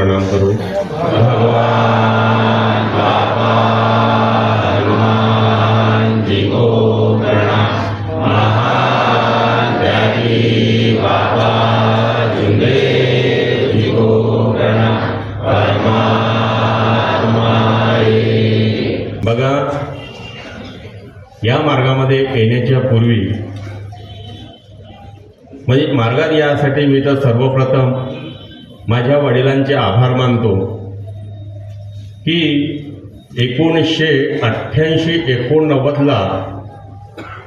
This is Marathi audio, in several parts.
प्रणाम करू। भगवान बाबा हनुमान जी को प्रणाम। महान त्यागी बाबा जुंदेव जी को प्रणाम। बघा, या मार्गामध्ये येण्याच्या पूर्वी म्हणजे मार्गात यासाठी मी तर सर्वप्रथम माझ्या वडिलांचे आभार मानतो की 1988-89ला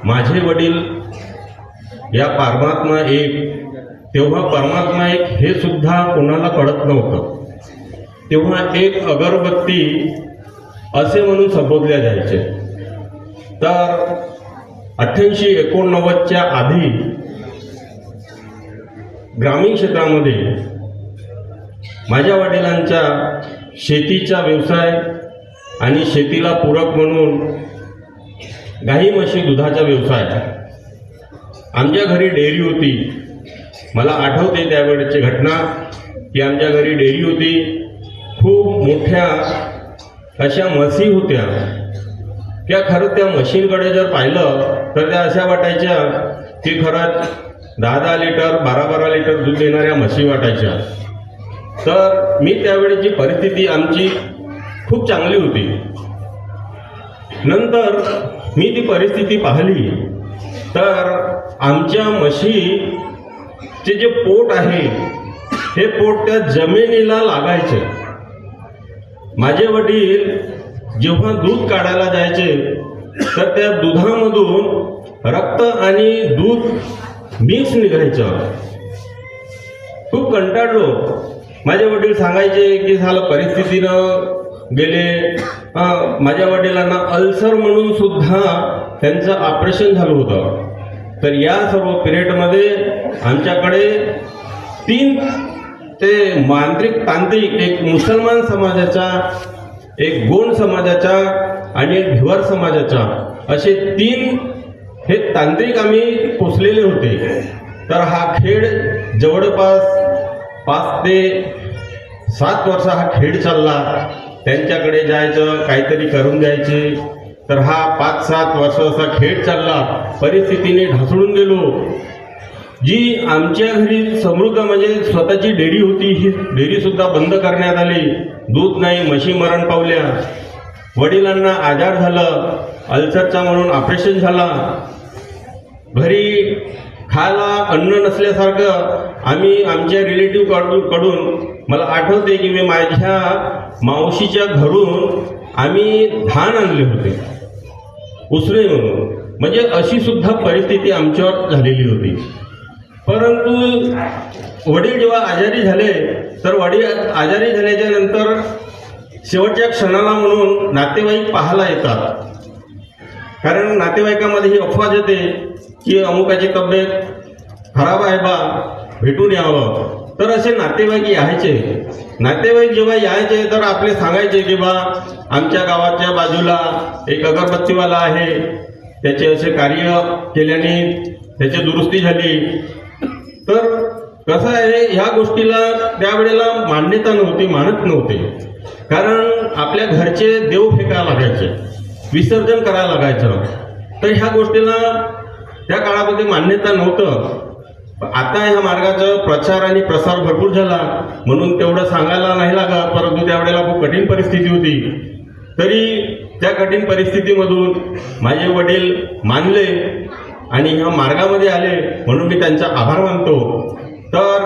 माझे वडील या परमात्मा एक, तेव्हा परमात्मा एक हे सुद्धा कोणाला कळत नव्हतं। तेव्हा एक अगरबत्ती असे म्हणून संबोधल्या जायचे। तर 88-89च्या आधी ग्रामीण क्षेत्रामध्ये माझ्या वडिलांचा शेतीचा व्यवसाय आणि शेतीला पूरक म्हणून गाई म्हशी दुधाचा व्यवसाय। आमच्या घरी डेअरी होती। मला आठवते त्यावेळेची घटना की आमच्या घरी डेअरी होती। खूप मोठ्या अशा म्हशी होत्या। त्या खरं त्या म्हशींकडे जर पाहिलं तर त्या अशा वाटायच्या की खरंच 10-10 लिटर 12-12 लिटर दूध देणाऱ्या म्हशी वाटायच्या। तर मी त्यावेळेची परिस्थिती आमची खूप चांगली होती। नंतर मी ती परिस्थिती पाहिली तर आमच्या म्हशीचे जे पोट आहे हे पोट त्या जमिनीला लागायचे। माझे वडील जेव्हा दूध काढायला जायचे तर त्या दुधामधून रक्त आणि दूध मिक्स निघायचं। खूप कंटाळलो। माझे वडील सांगायचे की झालं परिस्थितीनं गेले। माझ्या वडिलांना अल्सर म्हणून सुद्धा त्यांचं ऑपरेशन झालं होतं। तर या सर्व पिरियडमध्ये आमच्याकडे 3 ते तांत्रिक, एक मुसलमान समाजाचा, एक गोंड समाजाचा आणि एक भिवर समाजाचा, असे 3 हे तांत्रिक आम्ही पोचलेले होते। तर हा खेळ जवळपास 5 ते 7 वर्ष हा खेळ चालला। त्यांच्याकडे जायचं, काहीतरी करून द्यायचे। तर हा 5-7 वर्ष असा खेळ चालला। परिस्थितीने ढासळून गेलो। जी आमच्या घरी समृद्ध म्हणजे स्वतःची डेअरी होती, ही डेअरी सुद्धा बंद करण्यात आली। दूध नाही, म्हशी मरण पावल्या। वडिलांना आजार झालं, अल्सरचा म्हणून ऑपरेशन झाला। घरी खायला अन्न नसल्यासारखं आम्ही आमच्या रिलेटिव्ह कडून मला आठवते की मी माझ्या मावशीच्या घरून आम्ही धान आणले होते उसळे म्हणून। म्हणजे अशी सुद्धा परिस्थिती आमच्यावर झालेली होती। परंतु वडील जेव्हा आजारी झाले तर वडील आजारी झाल्याच्या नंतर शेवटच्या क्षणाला म्हणून नातेवाईक पाहायला येतात। कारण नातेवाईकामध्ये ही अफवा येते की अमुकाची तब्येत खराब आहे बा, भेटून यावं। तर असे नातेवाईक यायचे। नातेवाईक जेव्हा यायचे तर आपले सांगायचे की बा आमच्या गावाच्या बाजूला एक अगरबत्तीवाला आहे, त्याचे असे कार्य केल्याने त्याची दुरुस्ती झाली। तर कसं आहे, ह्या गोष्टीला त्यावेळेला मान्यता नव्हती, मानत नव्हते। कारण आपल्या घरचे देव फेकायला लागायचे, विसर्जन करायला लागायचं। तर ह्या गोष्टीला त्या काळामध्ये मान्यता नव्हतं। आता ह्या मार्गाचा प्रचार आणि प्रसार भरपूर झाला म्हणून तेवढं सांगायला नाही लागत। परंतु त्यावेळेला खूप कठीण परिस्थिती होती। तरी त्या कठीण परिस्थितीमधून माझे वडील मानले आणि ह्या मार्गामध्ये आले म्हणून मी त्यांचा आभार मानतो। तर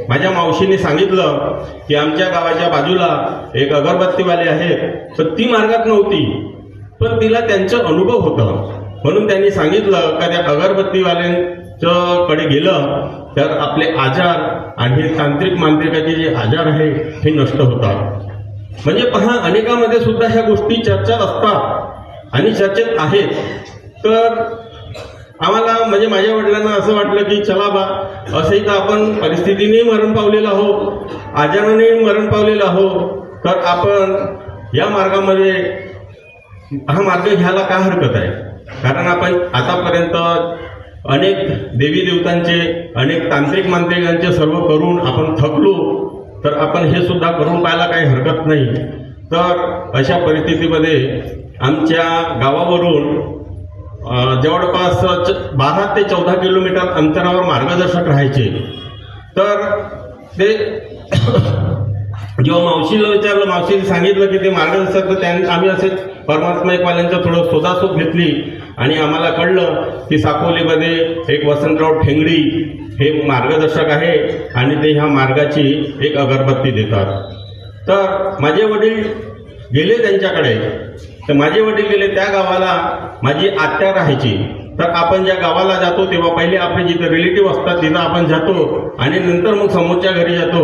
माझ्या मावशीने सांगितलं की आमच्या गावाच्या बाजूला एक अगरबत्तीवाले आहेत। तर ती मार्गात नव्हती पण तिला त्यांचा अनुभव होता म्हणून त्यांनी सांगितलं का त्या अगरबत्तीवाल्यांच्या कडे गेलं तर आपले आजार आणि तांत्रिक मांत्रिकाचे जे आजार आहे हे नष्ट होतात। म्हणजे पहा, अनेकांमध्ये सुद्धा ह्या गोष्टी चर्चेत असतात आणि चर्चेत आहेत। तर आम्हाला म्हणजे माझ्या वडिलांना असं वाटलं की चला बा, असंही तर आपण परिस्थितीने मरण पावलेलो आहोत, आजाराने मरण पावलेलो आहोत, तर आपण या मार्गामध्ये हा मार्ग घ्यायला काय हरकत आहे। कारण आपण आतापर्यंत अनेक देवी देवतांचे, अनेक तांत्रिक मांत्रिकांचे सर्व करून आपण थकलो। तर आपण हे सुद्धा करून पाहायला काही हरकत नाही. तर अशा परिस्थितीमध्ये आमच्या गावावरून जवळपास 12 ते 14 किलोमीटर अंतरावर मार्गदर्शक राहायचे. तर ते जेव्हा मावशीला विचारलं, मावशीने सांगितलं की ते मार्गदर्शक, तर त्यांनी आम्ही असे परमात्माईकवाल्यांचं थोडं शोधाशोध घेतली आणि आम्हाला कळलं की साकोलीमध्ये एक वसंतराव ठेंगडी हे मार्गदर्शक आहे आणि ते ह्या मार्गाची एक अगरबत्ती देतात. तर माझे वडील गेले त्यांच्याकडे. तर माझे वडील गेले त्या गावाला माझी आत्या राहायची. तर आपण ज्या गावाला जातो तेव्हा पहिले आपले जिथे रिलेटिव्ह असतात तिथं आपण जातो आणि नंतर मग समोरच्या घरी जातो.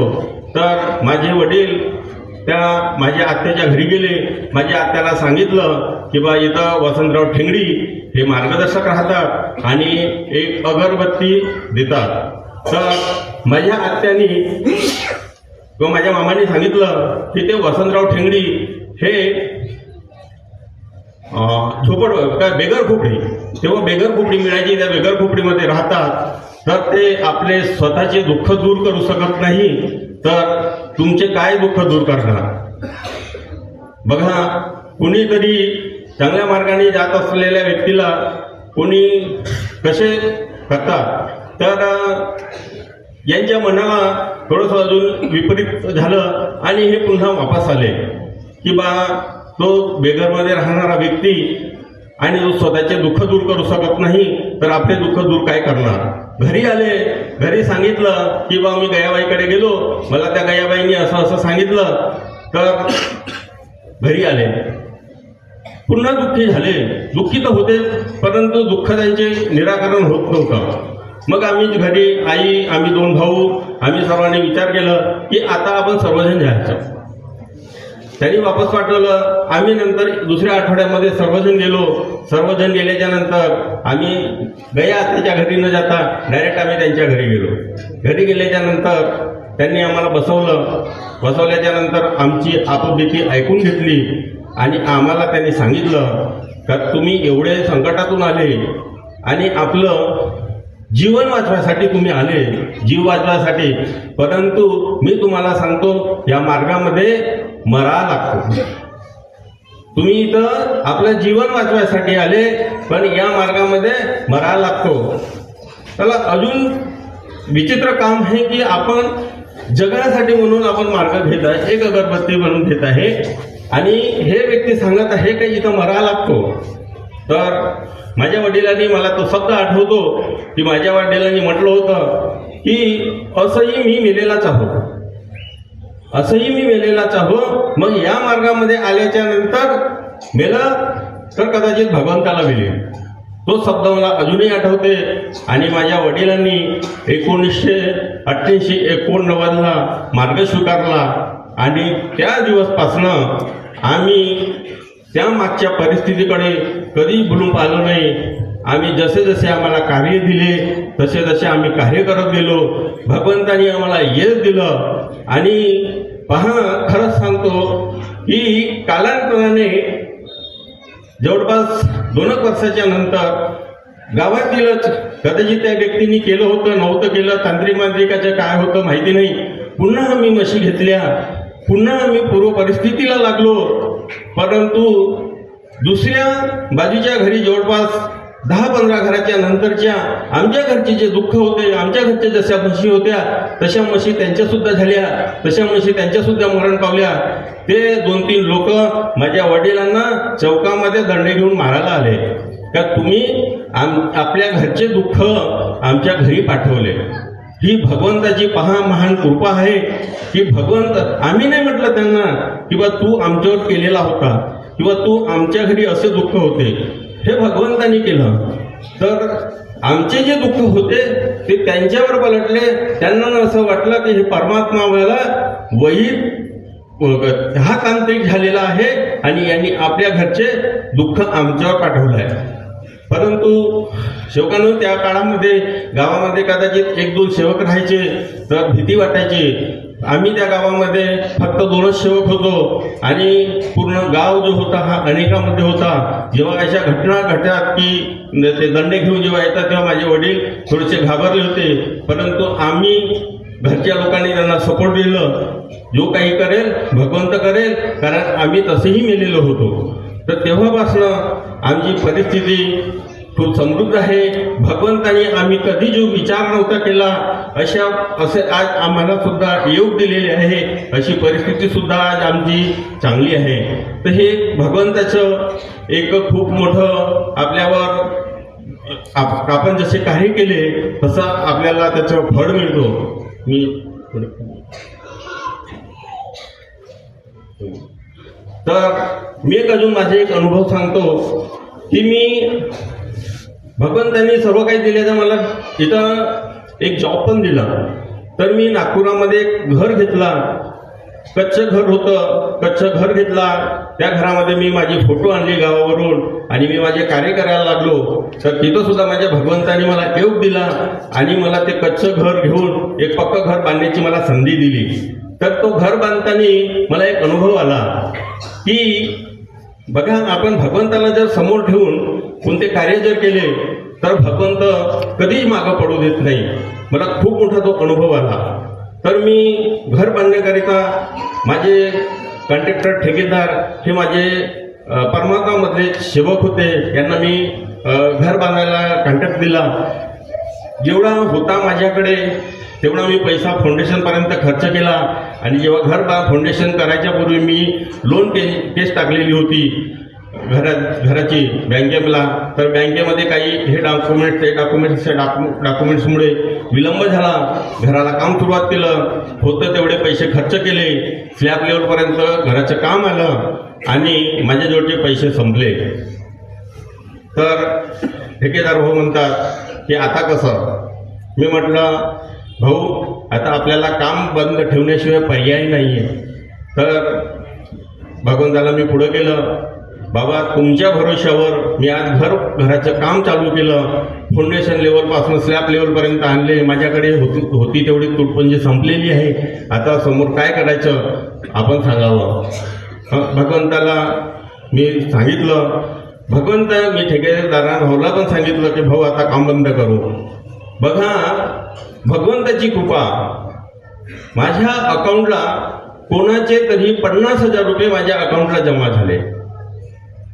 तर माझे वडील त्या माझ्या आत्याच्या घरी गेले. माझ्या आत्याला सांगितलं की बा इथं वसंतराव ठेंगडी हे मार्गदर्शक राहतात आणि एक अगरबत्ती देतात. तर माझ्या आत्यानी किंवा माझ्या मामाने सांगितलं की ते वसंतराव ठेंगडी हे काय बेगर खोपडी, तेव्हा बेगर खोपडी मिळायची, त्या बेगर खोपडीमध्ये राहतात. तर ते आपले स्वतःचे दुःख दूर करू शकत नाही, तर तुमचे काय दुःख दूर करणार. बघा, कुणीतरी चांगल्या मार्गाने जात असलेल्या व्यक्तीला कोणी कसे करतात. तर यांच्या मनाला थोडंसं अजून विपरीत झालं आणि हे पुन्हा वापस आले की बा तो बेघरमध्ये राहणारा व्यक्ती आणि जो स्वतःचे दुःख दूर करू शकत नाही, तर आपले दुःख दूर काय करणार. घरी आले, घरी सांगितलं की बा मी गयाबाईकडे गेलो, मला त्या गयाबाईंनी असं असं सांगितलं. तर घरी आले, पुन्हा दुःखी झाले. दुःखी तर होते, परंतु दुःख त्यांचे निराकरण होत नव्हतं. मग आम्ही घरी आई, आम्ही 2 भाऊ, आम्ही सर्वांनी विचार केलं की आता आपण सर्वजण जायचं. त्यांनी वापस पाठवलं. आम्ही नंतर दुसऱ्या आठवड्यामध्ये सर्वजण गेलो. सर्वजण गेल्याच्या नंतर आम्ही गया आत्याच्या घरी न जाता डायरेक्ट आम्ही त्यांच्या घरी गेलो. घरी गेल्याच्या नंतर त्यांनी आम्हाला बसवलं. बसवल्याच्या नंतर आमची आपुलकी ऐकून घेतली आणि आम्हाला त्यांनी सांगितलं का तुम्ही एवढे संकटातून आले आणि आपलं जीवन वाचवायसाठी तुम्ही आले, जीव वाचवायसाठी, परंतु मी तुम्हाला सांगतो या मार्गामध्ये मरा लागतो. तुम्ही इथं आपलं जीवन वाचवायसाठी आले, पण या मार्गामध्ये मरा लागतो. त्याला अजून विचित्र काम आहे की आपण जगण्यासाठी म्हणून आपण मार्ग घेत आहे, एक अगरबत्ती म्हणून घेत आहे आणि हे व्यक्ती सांगत आहे की इथं मरा लागतो. तर माझ्या वडिलांनी, मला तो शब्द आठवतो की माझ्या वडिलांनी म्हटलं होतं की असंही मी मेलेलाच आहो, असंही मी मेलेलाच आहो. मग या मार्गामध्ये आल्याच्या नंतर मेलं तर कदाचित भगवंताला मिळेल. तो शब्द मला अजूनही आठवते. आणि माझ्या वडिलांनी 1988-89ला मार्ग स्वीकारला आणि त्या दिवसपासनं आम्ही त्या मागच्या परिस्थितीकडे कधी भुलून पाहिलं नाही. आम्ही जसे जसे आम्हाला कार्य दिले तसे तसे आम्ही कार्य करत गेलो. भगवंतानी आम्हाला यश दिलं. आणि पहा, खरंच सांगतो की कालांतराने जवळपास 2 वर्षाच्या नंतर गावातीलच कदाचित त्या व्यक्तींनी केलं होतं, नव्हतं केलं, तांत्रिक मांत्रिकाचं काय होतं माहिती नाही, पुन्हा आम्ही म्हशी घेतल्या, पुन्हा आम्ही पूर्व परिस्थितीला लागलो. परंतु दुसऱ्या बाजूच्या घरी जवळपास 10-15 घराच्या नंतरच्या आमच्या घरचे जे दुःख होते, आमच्या घरच्या जशा म्हशी होत्या तशा म्हशी त्यांच्या सुद्धा झाल्या, तशा म्हशी त्यांच्या सुद्धा मरण पावल्या. ते 2-3 लोक माझ्या वडिलांना चौकामध्ये दंडे घेऊन मारायला आले का तुम्ही आपल्या घरचे दुःख आमच्या घरी पाठवले. ही भगवंताची पहा महान कृपा आहे की भगवंत, आम्ही नाही म्हटलं त्यांना की बा तू आमच्यावर केलेला होता किंवा तू आमच्या घरी असे दुःख होते, हे भगवंतानी केलं. तर आमचे जे दुःख होते ते त्यांच्यावर पलटले. त्यांना असं वाटलं की हे परमात्मा मला वहीत हा तांत्रिक झालेला आहे आणि यांनी आपल्या घरचे दुःख आमच्यावर पाठवलं आहे. परंतु सेवकांनो, त्या काळामध्ये गावामध्ये कदाचित 1-2 सेवक राहायचे, तर भीती वाटायची. आम्ही त्या गावामध्ये फक्त 2च सेवक होतो आणि पूर्ण गाव जो होता हा अनेकामध्ये होता. जेव्हा अशा घटना घडतात की ते दंडे घेऊन जेव्हा येतात तेव्हा माझे वडील थोडेसे घाबरले होते. परंतु आम्ही घरच्या लोकांनी त्यांना सपोर्ट दिलं जो काही करेल भगवंत करेल, कारण आम्ही तसेही मेलेलो होतो. तर तेव्हापासनं आमची परिस्थिती खूप समृद्ध आहे. भगवंताने आम्ही कधी जो विचार नव्हता केला असे आज आम्हाला सुद्धा योग दिलेले आहे. अशी परिस्थिती सुद्धा आज आमची चांगली आहे. तर हे भगवंताचं एक खूप मोठं आपल्यावर आपण जसे कार्य केले तसं आपल्याला त्याचं फळ मिळतो. तर मी एक अजून माझे एक अनुभव सांगतो की मी भगवंतांनी सर्व काही दिले. तर मला इथं एक जॉब पण दिला. तर मी नागपुरामध्ये एक घर घेतला. कच्चं घर होतं. कच्चं घर घेतला. त्या घरामध्ये मी माझी फोटो आणली गावावरून आणि मी माझे कार्य करायला लागलो. तर तिथं सुद्धा माझ्या भगवंताने मला योग दिला आणि मला ते कच्चं घर घेऊन एक पक्कं घर बांधण्याची मला संधी दिली. तर तो घर बांधताना मला एक अनुभव आला की बघा, आपण भगवंताला जर समोर ठेवून कोणते कार्य जर केले तर भगवंत कधीच मागं पडू देत नाही. मला खूप मोठा तो अनुभव आला. तर मी घर बांधण्याकरिता माझे कॉन्ट्रॅक्टर ठेकेदार हे माझे परमात्मामधले सेवक होते. यांना मी घर बांधायला कॉन्ट्रॅक्ट दिला. जेवढा होता माझ्याकडे तेवढा मी पैसा फाउंडेशनपर्यंत खर्च केला. आणि जेव्हा घर फाउंडेशन करायच्या पूर्वी मी लोन केस टाकलेली होती घराची बँकेला. तर बँकेमध्ये काही हे डॉक्युमेंट्समुळे विलंब झाला. घराला काम सुरुवात केलं होतं, तेवढे पैसे खर्च केले. स्लॅब लेवलपर्यंत घराचं काम आलं आणि माझ्याजवळचे पैसे संपले. तर ठेकेदार भाऊ म्हणतात की आता कसं? मी म्हटलं, भाऊ आता आपल्याला काम बंद ठेवण्याशिवाय पर्याय नाही आहे. तर भगवंताला मी पुढं केलं, बाबा तुमच्या भरोश्यावर मी आज घराचं काम चालू केलं. फाउंडेशन लेवलपासून स्लॅब लेवलपर्यंत आणले. माझ्याकडे होती तेवढी तुटपुंजी संपलेली आहे. आता समोर काय करायचं आपण सांगावं. भगवंताला मी सांगितलं. भगवंत मी ठेकेदारांना भाऊला पण सांगितलं की भाऊ आता काम बंद करू. बघा, भगवंताची कृपा, माझ्या अकाउंटला कोणाचे तरी 50,000 रुपये माझ्या अकाउंटला जमा झाले.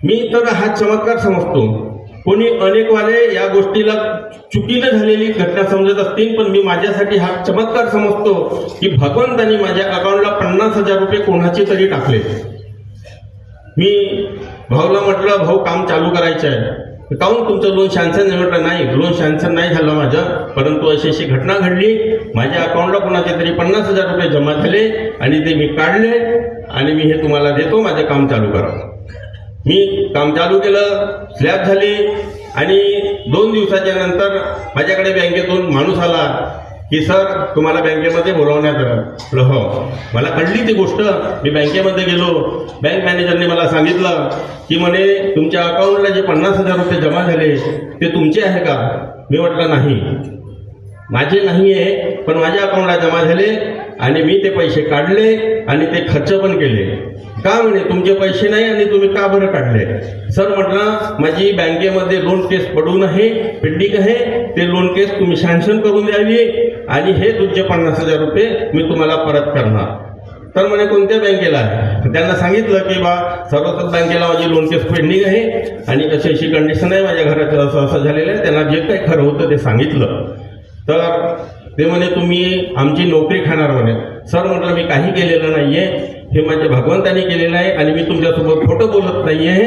मी तर हा चमत्कार समजतो. कोणी अनेकवाले या गोष्टीला चुकीनं झालेली घटना समजत असतील, पण मी माझ्यासाठी हा चमत्कार समजतो की भगवंतानी माझ्या अकाउंटला 50,000 रुपये कोणाचे तरी टाकले. मी भाऊला म्हटलं, भाऊ काम चालू करायचं आहे. काहून तुमचं लोन सँक्शन नाही? म्हटलं नाही, लोन सँक्शन नाही झालं माझं, परंतु अशी घटना घडली. माझ्या अकाउंटला कोणाचे तरी 50,000 रुपये जमा झाले आणि ते मी काढले आणि मी हे तुम्हाला देतो, माझं काम चालू करा. मी काम चालू केलं. स्लॅब झाली आणि 2 दिवसाच्या नंतर माझ्याकडे बँकेतून माणूस आला की सर तुम्हाला बँकेमध्ये बोलावण्यात आलं. हो, मला कळली ती गोष्ट. मी बँकेमध्ये गेलो. बँक मॅनेजरने मला सांगितलं की म्हणे तुमच्या अकाउंटला जे 50,000 रुपये जमा झाले ते तुमचे आहे का? मी म्हटलं नाही, माझे नाही आहे, पण माझ्या अकाउंटला जमा झाले आणि मी ते पैसे काढले आणि ते खर्च पण केले. का? म्हणे तुमचे पैसे नाही आणि तुम्ही का बरं काढले? सर म्हटलं, माझी बँकेमध्ये लोन केस पडून आहे, पेंडिंग आहे. ते लोन केस तुम्ही सँक्शन करून द्यावी आणि हे तुमचे 50,000 रुपये मी तुम्हाला परत करणार. तर म्हणे कोणत्या बँकेला आहे? त्यांना सांगितलं की बा सर्वत्र बँकेला माझी लोन केस पेंडिंग आहे आणि अशी कंडिशन आहे, माझ्या घराचं असं झालेलं आहे. त्यांना जे काही खरं होतं ते सांगितलं. तर ते म्हणे तुम्ही आमची नोकरी खाणार म्हणे. सर म्हटलं, मी काही केलेलं नाहीये, हे माझ्या भगवंताने केलेलं आहे आणि मी तुमच्यासोबत खोटं बोलत नाही आहे.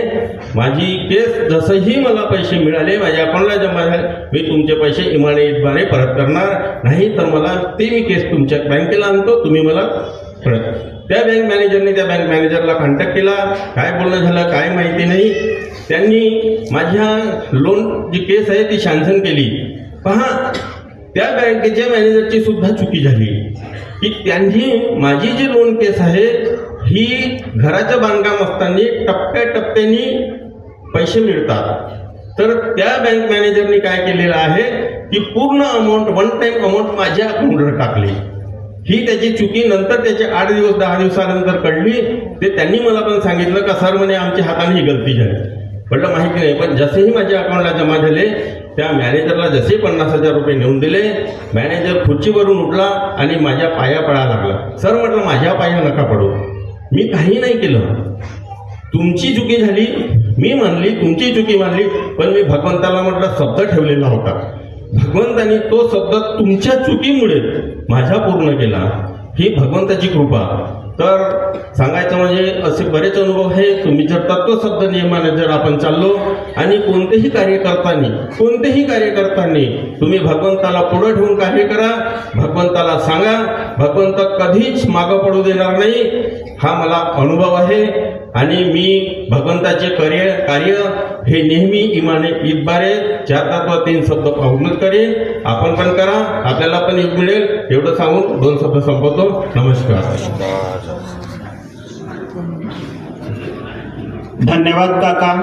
माझी केस जसंही मला पैसे मिळाले माझ्या अकाउंटला जमा झाले, मी तुमचे पैसे इमाने परत करणार नाही. तर मला ते मी केस तुमच्या बँकेला आणतो, तुम्ही मला परत. त्या बँक मॅनेजरने त्या बँक मॅनेजरला कॉन्टॅक्ट केला. काय बोलणं झालं काय माहिती नाही. त्यांनी माझ्या लोन जी केस आहे ती सँक्शन केली. पहा, त्या बँकेच्या मॅनेजरची सुद्धा चुकी झाली की त्यांनी माझी जी लोन केस आहे ही घराचं बांधकाम असताना टप्प्याटप्प्याने पैसे मिळतात. तर त्या बँक मॅनेजरने काय केलेलं आहे की पूर्ण अमाऊंट, वन टाइम अमाऊंट माझ्या अकाउंटवर टाकली. ही त्याची चुकी नंतर त्याचे 8 दिवस 10 दिवसानंतर कळली. ते त्यांनी मला पण सांगितलं का सर म्हणे आमच्या हाताने ही गलती झाली. म्हटलं माहिती नाही, पण जसेही माझ्या अकाउंटला जमा झाले त्या मॅनेजरला जसे 50,000 रुपये नेऊन दिले, मॅनेजर खुर्चीवरून उठला आणि माझ्या पाया पडायला लागला. सर म्हटलं, माझ्या पाया नका पडू, मी काही नाही केलं, तुमची चुकी झाली, मी मानली, तुमची चुकी मानली, पण मी भगवंताला म्हटलं शब्द ठेवलेला होता. भगवंतानी तो शब्द तुमच्या चुकीमुळे माझा पूर्ण केला. ही भगवंताची कृपा. तर सांगायचं म्हणजे असे बरेच अनुभव आहे. तुम्ही जर तत्वशब्द नियमाने जर आपण चाललो आणि कोणतेही कार्य करताना तुम्ही भगवंताला पुढे ठेवून कार्य करा, भगवंताला सांगा, भगवंत कधीच मागं पडू देणार नाही. हा मला अनुभव आहे आणि मी भगवंताचे कार्य हे नेहमी इमाने इतबारे 4 तत्व 3 शब्द पाहुणच करेन. आपण पण करा, आपल्याला पण एक मिळेल. एवढं सांगून 2 शब्द संपवतो. नमस्कार. धन्यवाद काका.